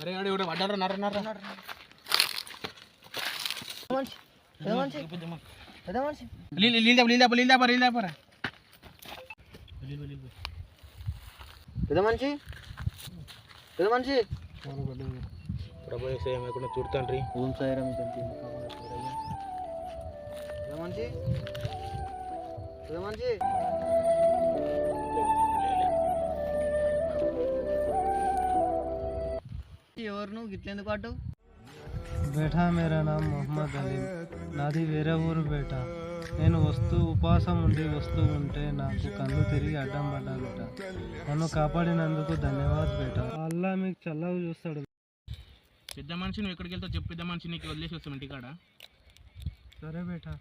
అరే అడే ఒకటి పడ్డారా నర్ర నర్ర పెద్ద మనిషి పెద్ద మనిషి ప్రభు ఏమైనా చూడతాండ్రి ఓం సాయిరామ్ పెద్ద మనిషి పెద్ద మనిషి ఎవరు నువ్వు గిట్లెందుకు పాటు బేటా మేరా నామ్ మొహమ్మద్ అలీ, నాది వేరే ఊరు బేటా. నేను ఉపవాసం వస్తూ ఉంటే నాకు కళ్ళు తిరిగి అడ్డం పడ్డానుట. నన్ను కాపాడినందుకు ధన్యవాద్ బేటా. అల్లా మీకు చల్లగా చూస్తాడు. పెద్ద మనిషి నువ్వు ఎక్కడికి వెళ్తావు చెప్పు, పెద్ద మనిషి నీకు వదిలేసి వస్తాం ఇంటికాడ. సరే బేటా.